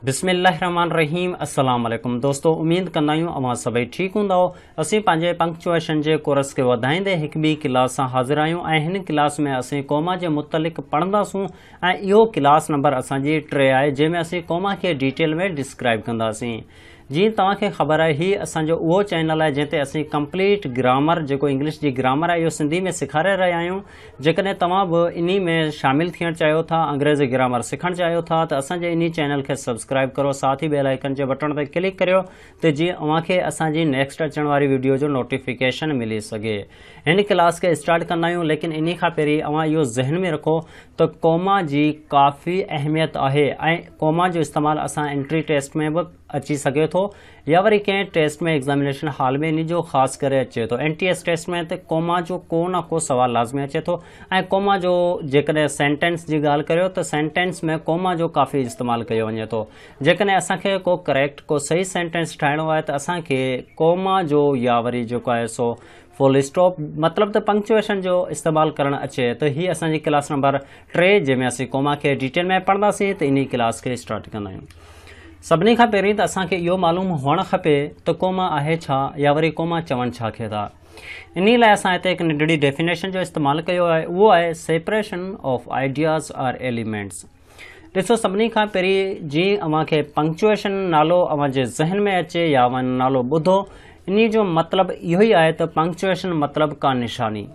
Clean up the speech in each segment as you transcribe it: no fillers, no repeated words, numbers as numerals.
बिस्मिल्लाहिर्रहमानिर्रहीम। अस्सलाम वालेकुम दोस्तों, उम्मीद कंदा आहियूं अवां सभई ठीक हूंदो। असीं पंहिंजे पंक्चुएशन जे कोर्स खे वधाईंदे हिकु ॿी क्लास सां हाज़िर आहियूं ऐं हिन क्लास में असीं कोमा जे मुतलिक़ पढ़ंदासूं ऐं इहो क्लास नंबर असांजी 3 आहे, जंहिंमें असीं कोमा खे डिटेल में डिस्क्राइब कंदासीं। जीअं तव्हांखे ख़बर आहे, हीअ असांजो उहो चैनल आहे जंहिं ते असीं कंप्लीट ग्रामर, जेको इंग्लिश जी ग्रामर आहे, इहो सिंधी में सेखारे रहिया आहियूं। जेकॾहिं तव्हां बि इन में शामिलु थियणु चाहियो था, अंग्रेज़ी ग्रामर सिखणु चाहियो था, त असांजे इन चैनल खे सब्सक्राइब करो, साथ ही बेल आइकन जे बटन ते क्लिक करियो त जीअं अव्हांखे असांजी नेक्स्ट अचण वारी वीडियो जो नोटिफिकेशन मिली सघे। हिन क्लास खे स्टार्ट कंदा आहियूं, लेकिन इन खां पहिरीं अव्हां इहो ज़हन में रखो त कोमा जी काफ़ी अहमियत आहे ऐं कोमा जो इस्तेमालु असां एंट्री टेस्ट में बि अची सघे थो या वरी कंहिं टेस्ट में एग्ज़ामिनेशन हॉल में इन जो ख़ासि करे अचे थो। NTS टेस्ट में त कोमा जो को न को सवाल लाज़मी अचे थो ऐं कोमा जो जेकॾहिं सेंटेंस जी ॻाल्हि करियो त सेंटेंस में कोमा जो काफ़ी इस्तेमालु कयो वञे थो। जेकॾहिं असांखे को करेक्ट, को सही सेंटेंस ठाहिणो आहे त असांखे कोमा जो या वरी जेको आहे सो फुल स्टॉप मतिलबु त पंक्चुएशन जो इस्तेमालु करणु अचे त हीअ असांजी क्लास नंबर 3, जंहिंमें असीं कोमा खे डिटेल में पढ़ंदासीं। त इन क्लास खे स्टार्ट कंदा आहियूं। सभिनी खां पहिरीं त असांखे इहो मालूम हुअणु खपे त कोमा आहे छा या वरी कोमा चवनि छा खे था। इन लाइ असां हिते हिकु नंढड़ी डेफिनेशन जो इस्तेमालु कयो आहे, उहो आहे separation of ideas or elements. ॾिसो, सभिनी खां पहिरीं जीअं अव्हांखे पंक्चुएशन नालो अव्हांजे ज़हन में अचे या अव्हां नालो ॿुधो, इन जो मतिलबु इहो ई आहे त पंक्चुएशन मतिलबु का निशानी।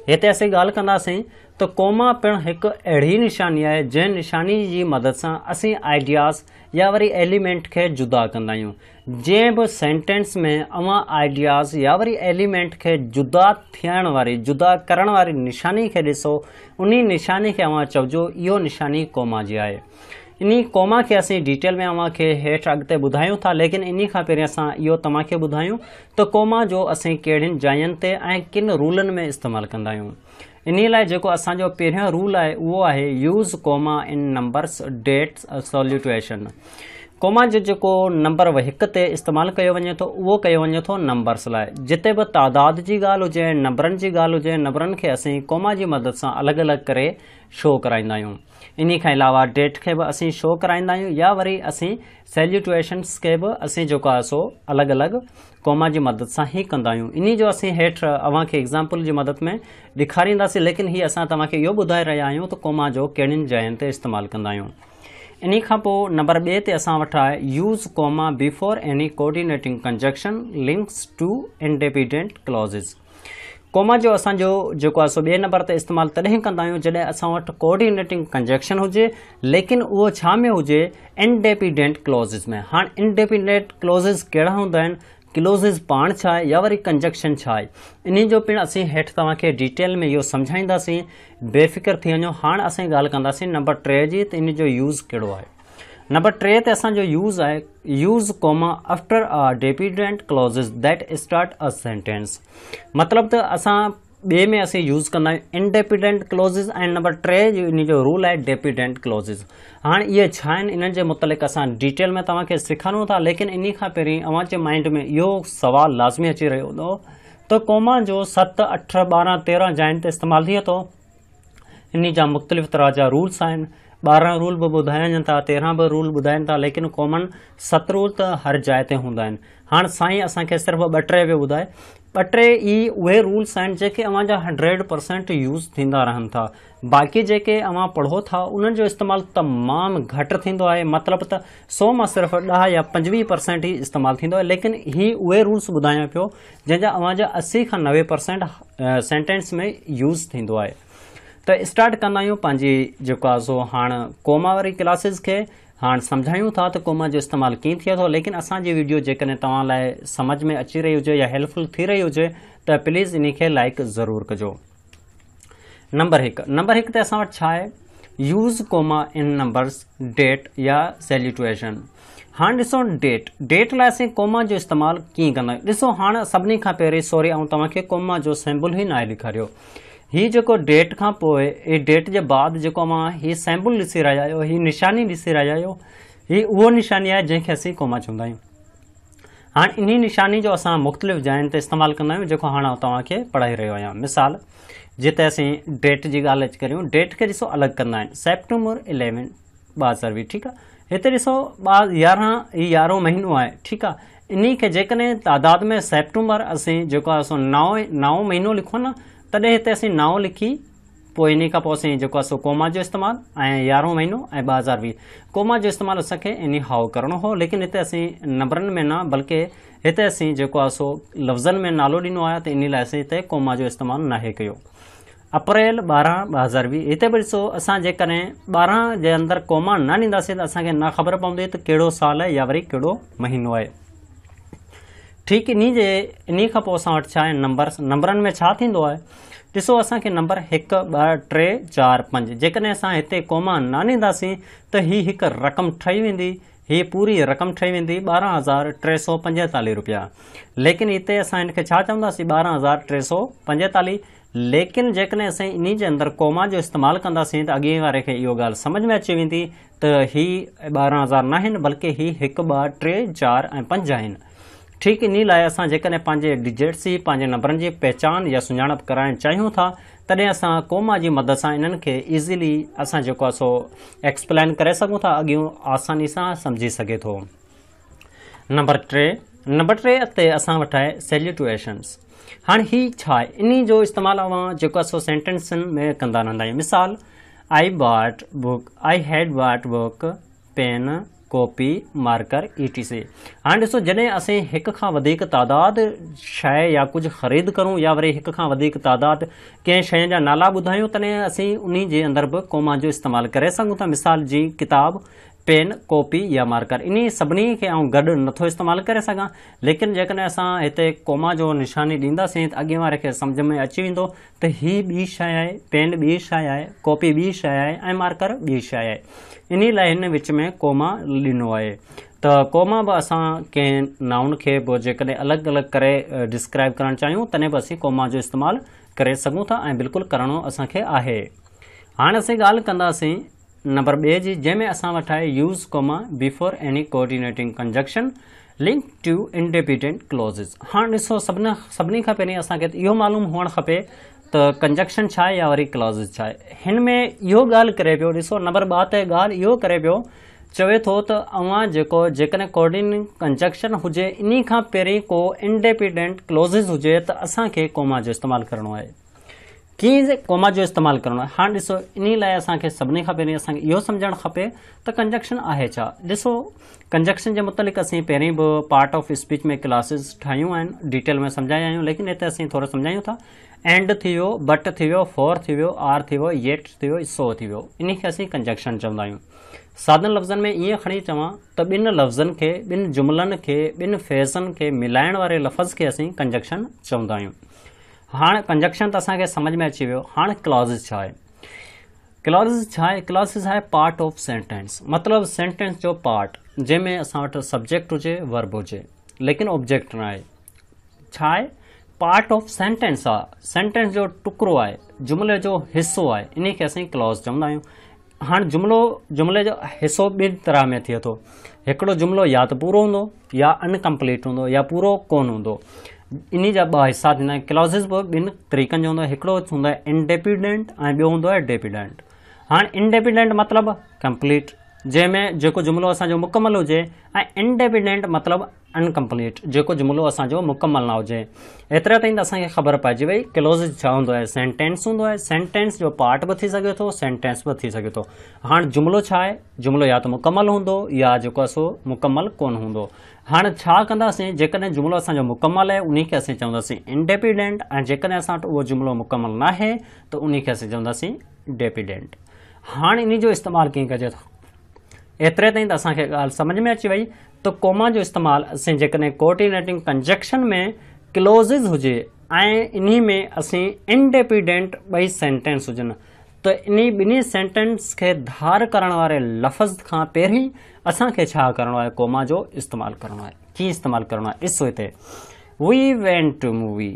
हिते असीं ॻाल्हि कंदासीं त कोमा पिणु हिकु अहिड़ी निशानी आहे जंहिं निशानी जी मदद सां असीं आइडियाज़ या वरी एलिमेंट खे जुदा कंदा आहियूं। जंहिं बि सेंटेंस में अव्हां आइडियाज़ या वरी एलिमेंट खे जुदा थियण वारी, जुदा करण वारी निशानी खे ॾिसो, उन निशानी खे अव्हां चइजो इहो निशानी कोमा जी आहे। इन कोमा खे असीं डिटेल में अव्हांखे हेठि अॻिते ॿुधायूं था, लेकिन इन खां पहिरीं असां इहो तव्हांखे ॿुधायूं त कोमा जो असीं कहिड़ियुनि जायुनि ते ऐं किन रूलनि में इस्तेमालु कंदा आहियूं। इन लाइ जेको असांजो पहिरियों रूल आहे उहो आहे यूज़ कोमा इन नंबर्स, डेट्स, सॉल्यूटेशन। कोमा जो जेको नंबर 1 ते इस्तेमालु कयो वञे थो, उहो कयो वञे थो नंबर्स लाइ। जिते बि तादाद जी ॻाल्हि हुजे, नंबरनि जी ॻाल्हि हुजे, नंबरनि खे असीं कोमा जी मदद सां अलॻि अलॻि करे शो कराईंदा आहियूं। इन खां अलावा डेट खे बि असीं शो कराईंदा आहियूं या वरी असीं सैल्यूटेशन्स खे बि असीं जेको आहे सो अलॻि अलॻि कोमा जी मदद सां ई कंदा आहियूं। इन जो असीं हेठि अव्हांखे एग्ज़ाम्पल जी मदद में ॾेखारींदासीं, लेकिन हीअ असां तव्हांखे इहो ॿुधाए रहिया आहियूं त कोमा जो कहिड़ियुनि जायुनि ते इस्तेमालु कंदा आहियूं। इन खां पोइ नंबर 2 ते असां वटि आहे use comma before any coordinating conjunction links to independent clauses. Comma जो असांजो जेको आहे सो 2 नंबर ते इस्तेमालु तॾहिं कंदा आहियूं जॾहिं असां वटि कोऑर्डिनेटिंग कंजक्शन हुजे, लेकिन उहो छा में हुजे, इंडिपेंडेंट क्लॉज़ेस में। हाणे इंडिपेंडेंट क्लॉज़ेस कहिड़ा हूंदा आहिनि, क्लॉज़ेस पाण छा आहे या वरी कंजक्शन छा आहे, इन जो पिणु असीं हेठि तव्हांखे डिटेल में इहो सम्झाईंदासीं। बेफ़िक्र थी वञो। हाणे असीं ॻाल्हि कंदासीं नंबर 3 जी, त इन जो यूज़ कहिड़ो आहे। नंबर 3 ते असांजो यूज़ आहे use comma after a dependent clauses that start a sentence. मतिलबु त असां ॿिए में असीं यूज़ कंदा आहियूं इंडिपेंडेंट क्लॉज़ेस ऐं नंबर 3 जो इन जो रूल आहे डिपेंडेंट क्लॉज़ेस। हाणे इहे छा आहिनि, इन्हनि जे मुतलिक़ असां डिटेल में तव्हांखे सेखारूं था, लेकिन इन खां पहिरीं अव्हांजे माइंड में इहो सवाल लाज़मी अची रहियो हूंदो त कोमा जो 7, 8, 12, 13 जायुनि ते इस्तेमालु थिए थो। इन जा मुख़्तलिफ़ तरह जा रूल्स आहिनि। 12 रूल बि ॿुधाइनि था, 13 बि रूल ॿुधाइनि था, लेकिन कॉमन 7 रूल त हर जाइ ते हूंदा आहिनि। हाणे साईं असांखे सिर्फ़ु 2-3 पियो ॿुधाए। 2-3 ई उहे रूल्स आहिनि जेके अव्हांजा 100% यूज़ थींदा रहनि था। बाक़ी जेके अव्हां पढ़ो था उन्हनि जो इस्तेमालु तमामु घटि थींदो आहे। मतिलबु त 100 मां सिर्फ़ु 10 या 25% ई इस्तेमालु थींदो आहे, लेकिन ही उहे रूल्स ॿुधायां पियो जंहिंजा अव्हांजा 80 खां 90% सेंटेंस में यूज़ थींदो आहे। त स्टार्ट कंदा आहियूं पंहिंजी जेको आहे सो हाणे कोमा वारी क्लासिस खे। हाणे सम्झायूं था त कोमा जो इस्तेमालु कीअं थिए थो, लेकिन असांजी वीडियो जेकॾहिं तव्हां लाइ सम्झ में अची रही हुजे या हेल्पफुल थी रही हुजे त प्लीज़ इन खे लाइक ज़रूरु कजो। नंबर 1 ते असां वटि छा आहे, यूज़ कोमा इन नंबर्स, डेट या सैल्यूटेशन। हाणे ॾिसो, डेट लाइ असीं कोमा जो इस्तेमालु कीअं कंदा आहियूं। ॾिसो, हाणे सभिनी खां पहिरीं सॉरी ऐं तव्हांखे कोमा जो सिंबल ई नाहे ॾेखारियो। हीअ जेको डेट खां पोइ हे डेट जे बाद जेको मां हीअ सिंबल ॾिसी रहिया आहियो, हीअ निशानी ॾिसी रहिया आहियो, हीअ उहो निशानी आहे जंहिंखे असीं कोमा चवंदा आहियूं। हाणे इन निशानी जो असां मुख़्तलिफ़ जायुनि ते इस्तेमालु कंदा आहियूं, जेको हाणे तव्हांखे पढ़ाई रहियो आहियां। मिसाल, जिते असीं डेट जी ॻाल्हि अची करियूं, डेट खे ॾिसो अलॻि कंदा आहिनि। सेप्टेम्बर 11, 2020, ठीकु आहे। हिते ॾिसो 11 महीनो आहे, ठीकु आहे। इन खे जेकॾहिं तादाद में सेप्टेंबर असीं जेको आहे सो नओं महीनो लिखो न, तॾहिं हिते असीं 9 लिखी, पोइ इन खां पोइ असीं जेको आहे सो कोमा जो इस्तेमालु ऐं 11 महीनो ऐं 2020 कोमा जो इस्तेमालु असांखे इन हाउ करिणो हो, लेकिन हिते असीं नंबरनि में न बल्कि हिते असीं जेको आहे सो लफ़्ज़नि में नालो ॾिनो आहे, त इन लाइ असीं हिते कोमा जो इस्तेमालु नाहे कयो। अप्रैल 12 2020 हिते बि ॾिसो, असां जेकॾहिं 12 जे अंदरि कोमा न ॾींदासीं त असांखे न ख़बर पवंदी त कहिड़ो साल आहे या वरी कहिड़ो महीनो आहे। ठीकु, इन खां पोइ असां वटि छा आहे नंबरनि में छा थींदो आहे, ॾिसो असांखे नंबर 1 2 3 4 5 जेकॾहिं असां हिते कोमा न ॾींदासीं त हीअ हिकु रक़म ठही वेंदी, हीअ पूरी रक़म ठही वेंदी 12,345 रुपया। लेकिन हिते असां हिनखे छा चवंदासीं 12,345, लेकिन जेकॾहिं असां इन जे अंदरि कोमा जो इस्तेमालु कंदासीं त अॻे वारे खे इहो ॻाल्हि सम्झ में अची वेंदी त हीअ 12,000 न आहिनि बल्कि हीअ 1 2 3 4 ऐं 5 आहिनि। ठीकु, इन लाइ असां जेकॾहिं पंहिंजे डिजिट्स जी पंहिंजे नंबरनि जी पहचान या सुञाणप कराइणु चाहियूं था, तॾहिं असां कोमा जी मदद सां इन्हनि खे ईज़िली असां जेको आहे सो एक्सप्लेन करे सघूं था, अॻियूं आसानी सां सम्झी सघे थो। नंबर 3 ते असां वटि आहे सैल्यूटेशन्स। हाणे हीअ छा आहे, इन जो इस्तेमालु अवां जेको आहे सो सेंटेंसनि में कंदा रहंदा आहियूं। मिसाल, I bought book, I had bought book, pen, copy, marker, etc। हाणे ॾिसो, जॾहिं असीं हिक खां वधीक तादाद शइ या कुझु ख़रीद करूं या वरी हिक खां वधीक तादाद कंहिं शइ जा नाला ॿुधायूं, तॾहिं असीं उन जे अंदरि बि कोमा जो इस्तेमालु करे सघूं था। मिसाल जी किताब, पेन, कॉपी या मार्कर, इन सभिनी खे आउं गॾु नथो इस्तेमालु करे सघां, लेकिन जेकॾहिं असां हिते कोमा जो निशानी ॾींदासीं त अॻे वारे खे सम्झ में अची वेंदो त हीअ ॿी शइ आहे, पेन ॿी शइ आहे, कॉपी ॿी शइ आहे ऐं मार्कर ॿी शइ आहे। इन लाइ हिन विच में कोमा ॾिनो आहे। त कोमा बि असां कंहिं नाउन खे बि जेकॾहिं अलॻि अलॻि करे डिस्क्राइब करणु चाहियूं, तॾहिं बि असीं कोमा जो इस्तेमालु करे सघूं था ऐं बिल्कुलु करिणो असांखे आहे। हाणे असीं ॻाल्हि कंदासीं नंबर 2 जी, जंहिंमें असां वटि आहे use comma before any coordinating conjunction link to independent clauses. हाणे ॾिसो, सभिनी खां पहिरीं असांखे इहो मालूम हुअणु खपे त कंजक्शन छा आहे या वरी क्लॉज़िस छा आहे। हिन में इहो ॻाल्हि करे पियो, ॾिसो नंबर 2 ते ॻाल्हि इहो करे पियो, चवे थो त अवां जेकॾहिं कोऑर्डिनेटिंग कंजक्शन हुजे, इन खां पहिरीं को इंडिपेंडेंट क्लोज़िस हुजे त असांखे कोमा जो इस्तेमालु करिणो आहे। कीअं कोमा जो इस्तेमालु करिणो आहे? हाणे ॾिसो, इन लाइ असांखे सभिनी खां पहिरीं असांखे इहो सम्झणु खपे त कंजक्शन आहे छा। ॾिसो, कंजक्शन जे मुतलिक़ असीं पहिरीं बि पार्ट ऑफ स्पीच में क्लासिस ठाहियूं आहिनि, डिटेल में सम्झाया आहियूं, लेकिन हिते असीं थोरो सम्झायूं था। एंड थी वियो, बट थी वियो, फॉर थी वियो, आर थी वियो, येट थी वियो, सो थी वियो, इन खे असीं कंजक्शन चवंदा आहियूं। सादनि लफ़्ज़नि में ईअं खणी चवां त ॿिनि लफ़्ज़नि खे, ॿिनि जुमलनि खे, ॿिनि फेज़नि खे मिलाइण वारे लफ़्ज़ खे असीं कंजक्शन चवंदा आहियूं। हाणे कंजक्शन त असांखे सम्झ में अची वियो। हाणे क्लॉज़िस छा आहे? क्लॉज़िस आहे पार्ट ऑफ सेंटेंस, मतिलबु सेंटेंस जो पार्ट, जंहिंमें असां वटि सब्जेक्ट हुजे, वर्ब हुजे, लेकिन ऑब्जेक्ट न आहे। छा आहे? पार्ट ऑफ सेंटेंस आहे, सेंटेंस जो टुकड़ो आहे, जुमिले जो हिसो आहे, इन खे असीं क्लॉज़ चवंदा आहियूं। हाणे जुमिले जो हिसो ॿिनि तरह में थिए थो। हिकिड़ो जुमिलो या त पूरो हूंदो या अनकम्पलीट हूंदो या पूरो कोन हूंदो, इन जा 2 हिसा थींदा आहिनि। क्लॉज़िस बि 2 तरीक़नि जो हूंदो आहे, हिकिड़ो हूंदो आहे इंडिपेंडेंट ऐं ॿियो हूंदो आहे डिपेंडेंट। हाणे इंडिपेंडेंट मतिलबु कंप्लीट, जंहिंमें जेको जुमिलो असांजो मुकमल हुजे, ऐं इंडिपेंडेंट मतिलबु अनकम्पलीट, जेको जुमिलो असांजो मुकमल न हुजे। एतिरे ताईं त असांखे ख़बर पइजी वई क्लॉज़िस छा हूंदो आहे। सेंटेंस हूंदो आहे, सेंटेंस जो पार्ट बि थी सघे थो, सेंटेंस बि थी सघे थो। हाणे जुमिलो छा आहे? जुमिलो या त मुकमल हूंदो या जेको आहे सो मुकमल कोन हूंदो। हाणे छा कंदासीं? जेकॾहिं जुमिलो असांजो मुकमल आहे, उन खे असीं चवंदासीं इंडिपेंडेंट, ऐं जेकॾहिं असां वटि उहो जुमिलो मुकमल न आहे त उन खे असीं चवंदासीं डिपेंडेंट। हाणे इन जो इस्तेमालु कीअं कजे थो? एतिरे ताईं त असांखे ॻाल्हि सम्झ में अची वई त कोमा जो इस्तेमालु असीं जेकॾहिं कोऑर्डिनेटिंग कंजक्शन में क्लॉज़िस हुजे ऐं इन में असीं इंडिपेंडेंट 2 सेंटेंस हुजनि, त इन ॿिन्ही सेंटेंस खे धार करण वारे लफ़्ज़ खां पहिरीं असांखे छा करिणो आहे? कोमा जो इस्तेमालु करिणो आहे। कीअं इस्तेमालु करिणो आहे? ॾिसो हिते, वी वेंट टू मूवी,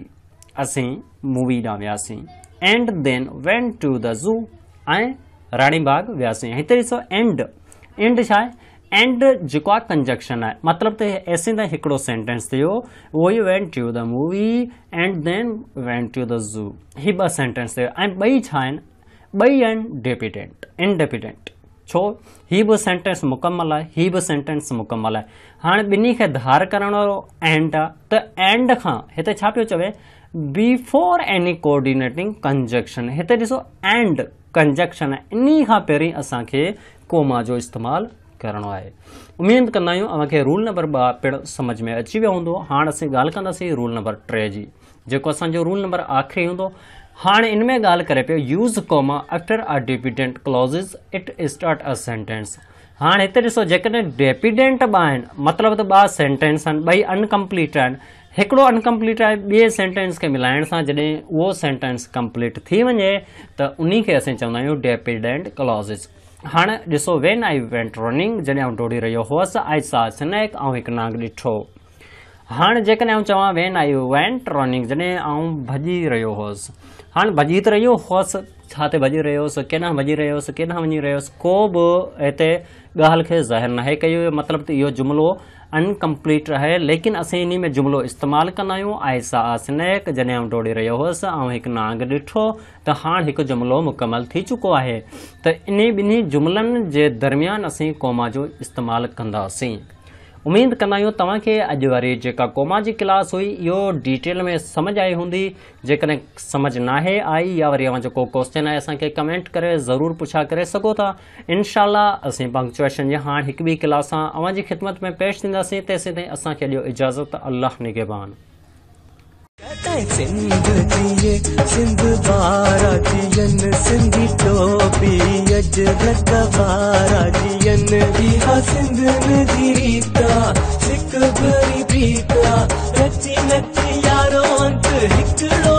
असीं मूवी ॾांहुं वियासीं, and then went to the zoo, ऐं राणी बाग वियासीं। हिते ॾिसो, एंड छा आहे? एंड जेको आहे कंजक्शन आहे, मतिलबु त ऐसे त हिकिड़ो सेंटेंस थियो, we went to the movie and then went to the zoo, ही 2 सेंटेंस थियो, ऐं 2 छा आहिनि? 2 आहिनि इंडिपेंडेंट। छो ही बि सेंटेंस मुकमल आहे, ही बि सेंटेंस मुकमल आहे। हाणे ॿिन्ही खे धार करण वारो एंड आहे, त एंड खां हिते छा पियो चवे, बिफोर एनी कोऑर्डिनेटिंग कंजक्शन। हिते ॾिसो एंड कंजक्शन आहे, इन खां पहिरीं असांखे कोमा जो इस्तेमालु करणो आहे। उमेद कंदा आहियूं अव्हांखे रूल नंबर 2 पिणु समझ में अची वियो हूंदो। हाणे असीं ॻाल्हि कंदासीं रूल नंबर 3 जी, जेको असांजो रूल नंबर आख़िरी हूंदो। हाणे इन में ॻाल्हि करे पियो use comma after a dependent clauses it start a sentence. हाणे हिते ॾिसो जेकॾहिं डिपेंडेंट ॿ आहिनि, मतिलबु त 2 सेंटेंस आहिनि, ॿई अनकम्प्लीट आहिनि। हिकिड़ो अनकम्प्लीट आहे, ॿिए सेंटेंस खे मिलाइण सां जॾहिं उहो सेंटेंस कंप्लीट थी वञे त उन खे असीं चवंदा आहियूं डिपेंडेंट क्लॉज़िस। हाणे ॾिसो वेन आई वेंट रनिंग, जॾहिं आउं डोड़ी रहियो हुअसि, आई सा स्नैक, ऐं हिकु नांग ॾिठो। हाणे जेकॾहिं आउं चवां वेन आई वेंट रनिंग, जॾहिं आउं भॼी रहियो हुअसि। हाणे भॼी त रहियो हुअसि, छा ते भॼी रहियो हुअसि, केॾांहुं भॼी रहियो हुअसि, केॾांहुं वञी रहियो हुअसि, को बि हिते ॻाल्हि खे ज़ाहिर नाहे कयो, मतिलबु त इहो जुमिलो अनकम्प्लीट रहे। लेकिन असीं इन में जुमिलो इस्तेमालु कंदा आहियूं आई सा स्नैक, जॾहिं आउं डोड़ी रहियो हुअसि ऐं हिकु नांग ॾिठो, त हाणे हिकु जुमिलो मुकमल थी चुको आहे। त इन ॿिन्ही जुमिलनि जे दरमियान असीं कोमा जो इस्तेमालु कंदासीं। उमेद कंदा आहियूं तव्हांखे अॼु वारी जेका कोमा जी क्लास हुई इहो डिटेल में समझ आई हूंदी। जेकॾहिं समझ नाहे आई या वरी अव्हां जेको क्वेश्चन आहे असांखे कमेंट करे ज़रूरु पुछा करे सघो था। इनशाअल्लाह असीं पंक्चुएशन जी हाणे हिकु ॿी क्लास सां अव्हां जी ख़िदमत में पेश थींदासीं। तेसीं ताईं असांखे ॾियो इजाज़त। अल्लाह निगहबान। सिंध दिए सिंध बारा जियन सिंधी टोपी अजरत बारा जियन इहा सिंध नदी रीता सिक भरी प्रीता नची नची यारो अंत हिकड़ो